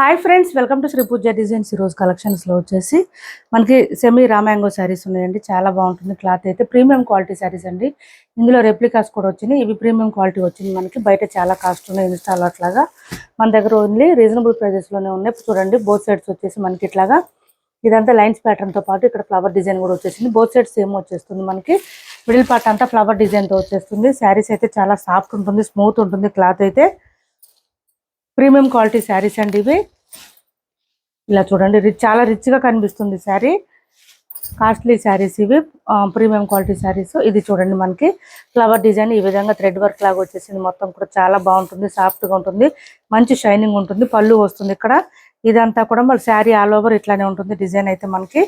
Hi friends, welcome to Shri Pooja designs. ఈరోజు కలెక్షన్స్లో వచ్చేసి మనకి సెమీ రామ్యాంగో శారీస్ ఉన్నాయండి. చాలా బాగుంటుంది. క్లాత్ అయితే ప్రీమియం క్వాలిటీ శారీస్ అండి. ఇందులో రెప్లికాస్ కూడా వచ్చినాయి. ఇవి ప్రీమియం క్వాలిటీ వచ్చింది. మనకి బయట చాలా కాస్ట్ ఉన్నాయి ఇన్స్టాల్ అట్లాగా. మన దగ్గర ఓన్లీ రీజనబుల్ ప్రైజెస్లోనే ఉన్నాయి. చూడండి, బోత్ సైడ్స్ వచ్చేసి మనకి ఇట్లాగా ఇదంతా లైన్స్ ప్యాటర్న్తో పాటు ఇక్కడ ఫ్లవర్ డిజైన్ కూడా వచ్చేసింది. బోత్ సైడ్స్ సేమ్ వచ్చేస్తుంది. మనకి మిడిల్ పార్ట్ అంతా ఫ్లవర్ డిజైన్తో వచ్చేస్తుంది. శారీస్ అయితే చాలా సాఫ్ట్ ఉంటుంది, స్మూత్ ఉంటుంది. క్లాత్ అయితే ప్రీమియం క్వాలిటీ శారీస్ అండి. ఇవి ఇలా చూడండి, చాలా రిచ్గా కనిపిస్తుంది శారీ. కాస్ట్లీ శారీస్ ఇవి, ప్రీమియం క్వాలిటీ శారీస్. ఇది చూడండి, మనకి ఫ్లవర్ డిజైన్ ఈ విధంగా థ్రెడ్ వర్క్ లాగా వచ్చేసింది. మొత్తం కూడా చాలా బాగుంటుంది, సాఫ్ట్గా ఉంటుంది, మంచి షైనింగ్ ఉంటుంది. పళ్ళు వస్తుంది ఇక్కడ. ఇదంతా కూడా మళ్ళీ శారీ ఆల్ ఓవర్ ఇట్లానే ఉంటుంది. డిజైన్ అయితే మనకి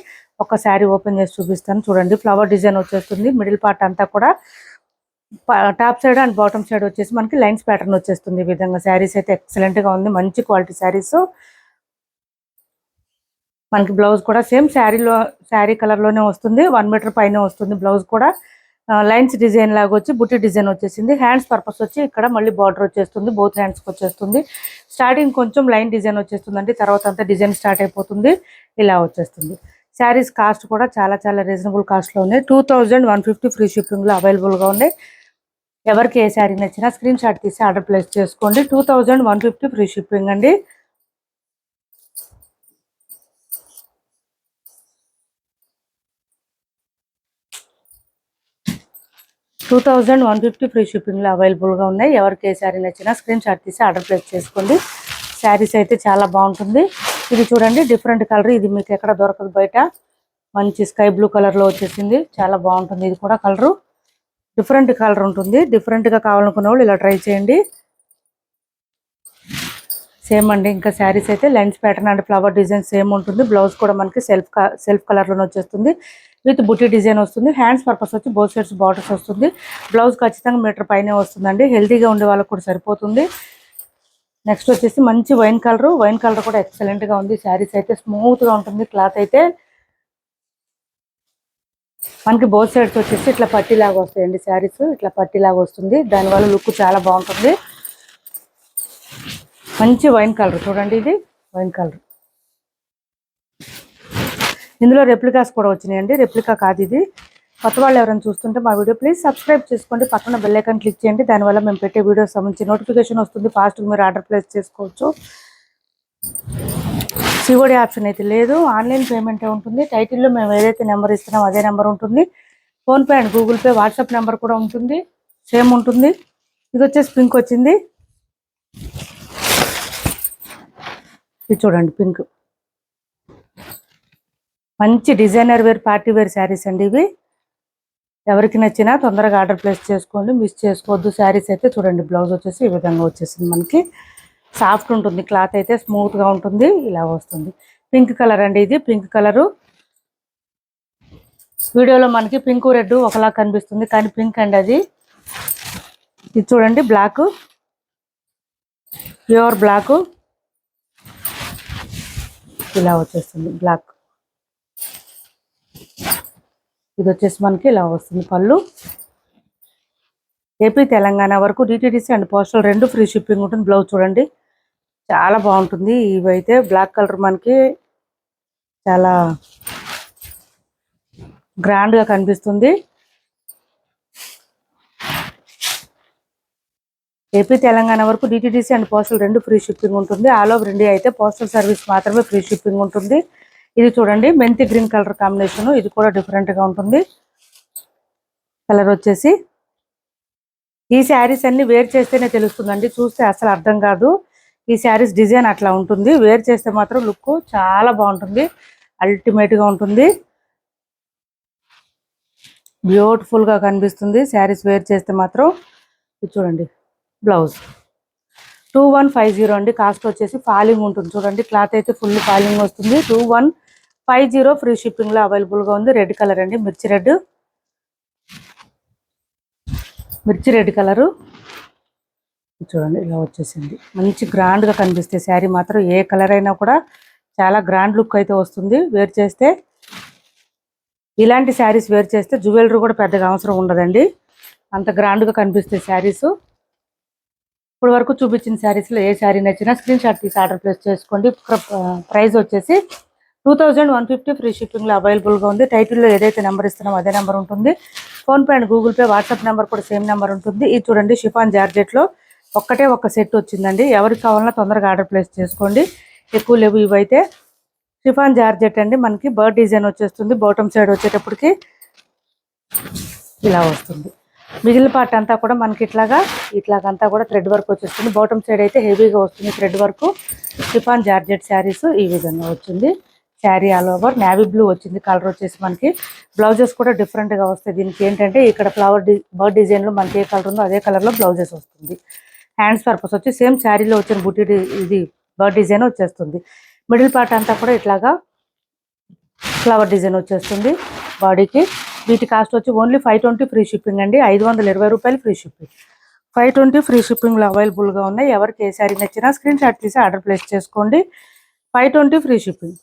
ఒక శారీ ఓపెన్ చేసి చూపిస్తాను. చూడండి, ఫ్లవర్ డిజైన్ వచ్చేస్తుంది. మిడిల్ పార్ట్ అంతా కూడా top side and bottom side వచ్చేసి మనకి లైన్స్ ప్యాటర్న్ వచ్చేస్తుంది. ఈ విధంగా శారీస్ అయితే ఎక్సలెంట్గా ఉంది, మంచి క్వాలిటీ శారీస్. మనకి బ్లౌజ్ కూడా సేమ్ శారీ కలర్లోనే వస్తుంది. 1 మీటర్ పైన వస్తుంది. బ్లౌజ్ కూడా లైన్స్ డిజైన్ లాగా వచ్చి బుట్టి డిజైన్ వచ్చేసింది. హ్యాండ్స్ పర్పస్ వచ్చి ఇక్కడ మళ్ళీ బార్డర్ వచ్చేస్తుంది. బోత్ హ్యాండ్స్కి వచ్చేస్తుంది. స్టార్టింగ్ కొంచెం లైన్ డిజైన్ వచ్చేస్తుందండి, తర్వాత అంతా డిజైన్ స్టార్ట్ అయిపోతుంది. ఇలా వచ్చేస్తుంది. శారీస్ కాస్ట్ కూడా చాలా చాలా రీజనబుల్ కాస్ట్లో ఉన్నాయి. 2150 ఫ్రీ షిప్పింగ్లో అవైలబుల్గా ఉన్నాయి. ఎవరికి ఏ శారీ నచ్చినా స్క్రీన్ షాట్ తీసి ఆర్డర్ ప్లేస్ చేసుకోండి. 2150 ఫ్రీ షిప్పింగ్ అండి. 2150 ఫ్రీ షిప్పింగ్లో అవైలబుల్గా ఉన్నాయి. ఎవరికి ఏ శారీ నచ్చినా స్క్రీన్ షాట్ తీసి ఆర్డర్ ప్లేస్ చేసుకోండి. శారీస్ అయితే చాలా బాగుంటుంది. ఇది చూడండి, డిఫరెంట్ కలర్. ఇది మీకు ఎక్కడ దొరకదు బయట. మంచి స్కై బ్లూ కలర్లో వచ్చేసింది. చాలా బాగుంటుంది. ఇది కూడా కలరు డిఫరెంట్ కలర్ ఉంటుంది. డిఫరెంట్గా కావాలనుకున్న వాళ్ళు ఇలా ట్రై చేయండి. సేమ్ అండి. ఇంకా శారీస్ అయితే lines pattern and flower design same ఉంటుంది. బ్లౌజ్ కూడా మనకి సెల్ఫ్ కలర్లోనే వచ్చేస్తుంది. విత్ బుట్టి డిజైన్ వస్తుంది. హ్యాండ్స్ పర్పస్ వచ్చి బోత్ సైడ్స్ బార్డర్స్ వస్తుంది. బ్లౌజ్ ఖచ్చితంగా మీటర్ పైనే వస్తుందండి. హెల్తీగా ఉండే వాళ్ళకు కూడా సరిపోతుంది. నెక్స్ట్ వచ్చేసి మంచి వైన్ కలర్ కూడా ఎక్సలెంట్గా ఉంది. శారీస్ అయితే స్మూత్గా ఉంటుంది. క్లాత్ అయితే మనకి బోత్ సైడ్స్ వచ్చేసి ఇట్లా పట్టీలాగా వస్తాయండి. శారీస్ ఇట్లా పట్టీలాగా వస్తుంది. దానివల్ల లుక్ చాలా బాగుంటుంది. మంచి వైన్ కలర్ చూడండి, ఇది వైన్ కలర్. ఇందులో రెప్లికాస్ కూడా వచ్చినాయండి. రెప్లికా కాదు ఇది. కొత్త వాళ్ళు ఎవరైనా చూస్తుంటే మా వీడియో ప్లీజ్ సబ్స్క్రైబ్ చేసుకోండి. పక్కన బెల్ ఐకాన్ క్లిక్ చేయండి. దానివల్ల మేము పెట్టే వీడియోస్ సంబంధించి నోటిఫికేషన్ వస్తుంది. ఫాస్ట్గా మీరు ఆర్డర్ ప్లేస్ చేసుకోవచ్చు. సిఓడి ఆప్షన్ అయితే లేదు, ఆన్లైన్ పేమెంటే ఉంటుంది. టైటిల్లో మేము ఏదైతే నెంబర్ ఇస్తున్నామో అదే నెంబర్ ఉంటుంది. PhonePe and Google pay, WhatsApp number కూడా ఉంటుంది, సేమ్ ఉంటుంది. ఇది వచ్చేసి పింక్ వచ్చింది. ఇది చూడండి, పింక్. మంచి designer wear, party wear saris అండి ఇవి. ఎవరికి నచ్చినా తొందరగా ఆర్డర్ ప్లేస్ చేసుకోండి, మిస్ చేసుకోవద్దు. శారీస్ అయితే చూడండి, బ్లౌజ్ వచ్చేసి ఈ విధంగా వచ్చేసింది. మనకి సాఫ్ట్ ఉంటుంది. క్లాత్ అయితే స్మూత్గా ఉంటుంది. ఇలా వస్తుంది. పింక్ కలర్ అండి ఇది. పింక్ కలరు వీడియోలో మనకి పింక్ రెడ్ ఒకలా కనిపిస్తుంది, కానీ పింక్ అండి అది. ఇది చూడండి, బ్లాక్, ప్యూర్ బ్లాక్. ఇలా వచ్చేస్తుంది బ్లాక్. ఇది వచ్చేసి మనకి ఇలా వస్తుంది పళ్ళు. ఏపీ తెలంగాణ వరకు DTDC and postal 2 free shipping ఉంటుంది. బ్లౌజ్ చూడండి, చాలా బాగుంటుంది. ఇవైతే బ్లాక్ కలర్ మనకి చాలా గ్రాండ్గా కనిపిస్తుంది. ఏపీ తెలంగాణ వరకు DTDC and postal 2 free shipping ఉంటుంది. ఆల్ ఓవర్ ఇండియా అయితే పోస్టల్ సర్వీస్ మాత్రమే ఫ్రీ షిప్పింగ్ ఉంటుంది. ఇది చూడండి, మెంతి గ్రీన్ కలర్ కాంబినేషన్. ఇది కూడా డిఫరెంట్గా ఉంటుంది. కలర్ వచ్చేసి ఈ శారీస్ అన్ని వేర్ చేస్తేనే తెలుస్తుందండి, చూస్తే అసలు అర్థం కాదు. ఈ శారీస్ డిజైన్ అట్లా ఉంటుంది. వేర్ చేస్తే మాత్రం లుక్ చాలా బాగుంటుంది, అల్టిమేట్గా ఉంటుంది, బ్యూటిఫుల్గా కనిపిస్తుంది. శారీస్ వేర్ చేస్తే మాత్రం. ఇది చూడండి, బ్లౌజ్ 2150 అండి. కాస్ట్ వచ్చేసి ఫాలింగ్ ఉంటుంది. చూడండి, క్లాత్ అయితే ఫుల్ ఫాలింగ్ వస్తుంది. 2150 ఫ్రీ షిప్పింగ్లో అవైలబుల్గా ఉంది. రెడ్ కలర్ అండి, మిర్చి రెడ్ కలరు. చూడండి, ఇలా వచ్చేసింది. మంచి గ్రాండ్గా కనిపిస్తే శారీ మాత్రం ఏ కలర్ అయినా కూడా చాలా గ్రాండ్ లుక్ అయితే వస్తుంది వేర్ చేస్తే. ఇలాంటి శారీస్ వేర్ చేస్తే జ్యువెలరీ కూడా పెద్దగా అవసరం ఉండదండి, అంత గ్రాండ్గా కనిపిస్తే శారీస్. ఇప్పుడు వరకు చూపించిన శారీస్లో ఏ శారీ నచ్చినా స్క్రీన్ షాట్ తీసి ఆర్డర్ ప్లేస్ చేసుకోండి. ప్రైస్ వచ్చేసి 2150 ఫ్రీ షిప్పింగ్లో అవైలబుల్గా ఉంది. టైటిల్లో ఏదైతే నెంబర్ ఇస్తున్నామో అదే నెంబర్ ఉంటుంది. PhonePe and Google pay WhatsApp number కూడా సేమ్ నెంబర్ ఉంటుంది. ఇది చూడండి, షిఫాన్ జార్జెట్లో ఒక సెట్ వచ్చిందండి. ఎవరికి కావాలన్నా తొందరగా ఆర్డర్ ప్లేస్ చేసుకోండి. ఎక్కువ లేవు ఇవైతే. షిఫాన్ జార్జెట్ అండి, మనకి బర్డ్ డిజైన్ వచ్చేస్తుంది. బాటమ్ సైడ్ వచ్చేటప్పటికి ఇలా వస్తుంది. మిగిలిన పార్ట్ అంతా కూడా మనకి ఇట్లాగంతా కూడా థ్రెడ్ వర్క్ వచ్చేస్తుంది. బాటమ్ సైడ్ అయితే హెవీగా వస్తుంది thread work. Chiffon georgette saris ఈ విధంగా వచ్చింది. Sari all over navy blue వచ్చింది. కలర్ వచ్చేసి మనకి బ్లౌజెస్ కూడా డిఫరెంట్గా వస్తాయి. దీనికి ఏంటంటే ఇక్కడ బర్డ్ డిజైన్లో మనకి ఏ కలర్ ఉందో అదే కలర్లో బ్లౌజెస్ వస్తుంది. హ్యాండ్స్ పర్పస్ వచ్చి సేమ్ శారీలో వచ్చిన బుట్టి ఇది బర్డ్ డిజైన్ వచ్చేస్తుంది. మిడిల్ పార్ట్ అంతా కూడా ఇట్లాగా ఫ్లవర్ డిజైన్ వచ్చేస్తుంది బాడీకి. వీటి కాస్ట్ వచ్చి ఓన్లీ 520 ఫ్రీ షిప్పింగ్ అండి. 520 రూపాయలు ఫ్రీ షిప్పింగ్. 520 ఫ్రీ షిప్పింగ్లో అవైలబుల్గా ఉన్నాయి. ఎవరికి ఏ శారీ నచ్చినా స్క్రీన్ షాట్ తీసి ఆర్డర్ ప్లేస్ చేసుకోండి. 520 ఫ్రీ షిప్పింగ్.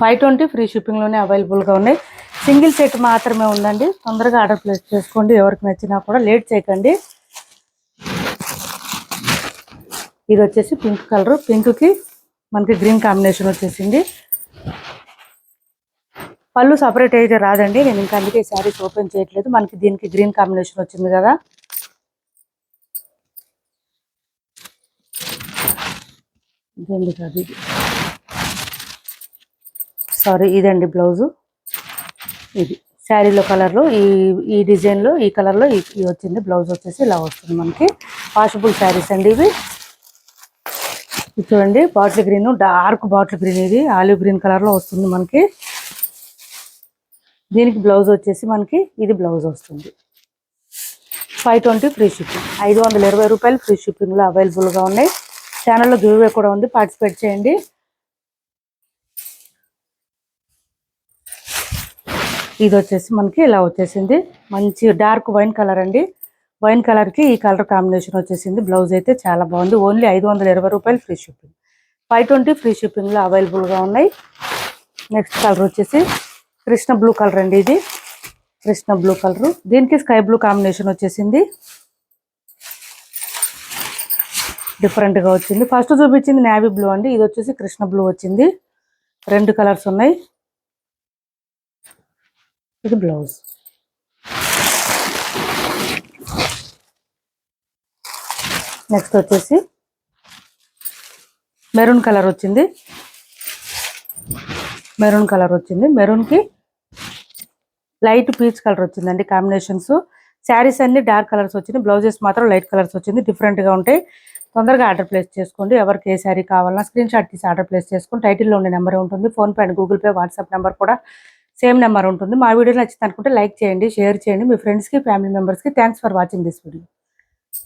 520 ఫ్రీ షిప్పింగ్లోనే అవైలబుల్గా ఉన్నాయి. సింగిల్ సెట్ మాత్రమే ఉందండి. తొందరగా ఆర్డర్ ప్లేస్ చేసుకోండి. ఎవరికి నచ్చినా కూడా లేట్ చేయకండి. ఇది వచ్చేసి పింక్ కలర్. పింక్కి మనకి గ్రీన్ కాంబినేషన్ వచ్చేసింది. పళ్ళు సపరేట్ అయితే రాదండి. నేను ఇంకా అందుకే శారీస్ ఓపెన్ చేయట్లేదు. మనకి దీనికి గ్రీన్ కాంబినేషన్ వచ్చింది కదా. ఇదండి కాదు, ఇది సారీ, ఇదండి బ్లౌజు. ఇది శారీలో కలర్లో ఈ డిజైన్లో ఈ కలర్లో ఇది వచ్చింది. బ్లౌజ్ వచ్చేసి ఇలా వస్తుంది మనకి. వాషబుల్ శారీస్ అండి ఇవి. ఇది చూడండి, bottle green, dark bottle green, ఇది ఆలివ్ గ్రీన్ కలర్లో వస్తుంది మనకి. దీనికి బ్లౌజ్ వచ్చేసి మనకి ఇది బ్లౌజ్ వస్తుంది. 520 ఫ్రీ షిప్పింగ్. 520 రూపాయలు ఫ్రీ షిప్పింగ్లో అవైలబుల్గా ఉన్నాయి. ఛానల్లో గివ్వే కూడా ఉంది, పార్టిసిపేట్ చేయండి. ఇది వచ్చేసి మనకి ఇలా వచ్చేసింది. మంచి డార్క్ వైన్ కలర్ అండి. వైన్ కలర్కి ఈ కలర్ కాంబినేషన్ వచ్చేసింది. బ్లౌజ్ అయితే చాలా బాగుంది. ఓన్లీ 520 రూపాయలు ఫ్రీ షిప్పింగ్. 520 ఫ్రీ షిప్పింగ్లో అవైలబుల్గా ఉన్నాయి. నెక్స్ట్ కలర్ వచ్చేసి కృష్ణ బ్లూ కలర్ అండి. ఇది కృష్ణ బ్లూ కలర్, దీనికి స్కై బ్లూ కాంబినేషన్ వచ్చేసింది. డిఫరెంట్గా వచ్చింది. ఫస్ట్ చూపించింది నేవీ బ్లూ అండి. ఇది వచ్చేసి కృష్ణ బ్లూ వచ్చింది. 2 కలర్స్ ఉన్నాయి. ఇది బ్లౌజ్. నెక్స్ట్ వచ్చేసి మెరూన్ కలర్ వచ్చింది. మెరూన్కి లైట్ పీచ్ కలర్ వచ్చిందండి కాంబినేషన్స్. శారీస్ అన్ని డార్క్ కలర్స్ వచ్చింది. బ్లౌజెస్ మాత్రం లైట్ కలర్స్ వచ్చింది. డిఫరెంట్గా ఉంటాయి. తొందరగా ఆర్డర్ ప్లేస్ చేసుకోండి. ఎవరికి ఏ శారీ కావాలన్నా స్క్రీన్ షాట్ తీసి ఆర్డర్ ప్లేస్ చేసుకుని టైటిల్లో ఉండే నెంబర్ ఉంటుంది. PhonePe and Google pay WhatsApp number కూడా సేమ్ నెంబర్ ఉంటుంది. మా వీడియో నచ్చింది అనుకుంటే లైక్ చేయండి, షేర్ చేయండి మీ ఫ్రెండ్స్కి, ఫ్యామిలీ మెంబర్స్కి. Thanks for watching this video.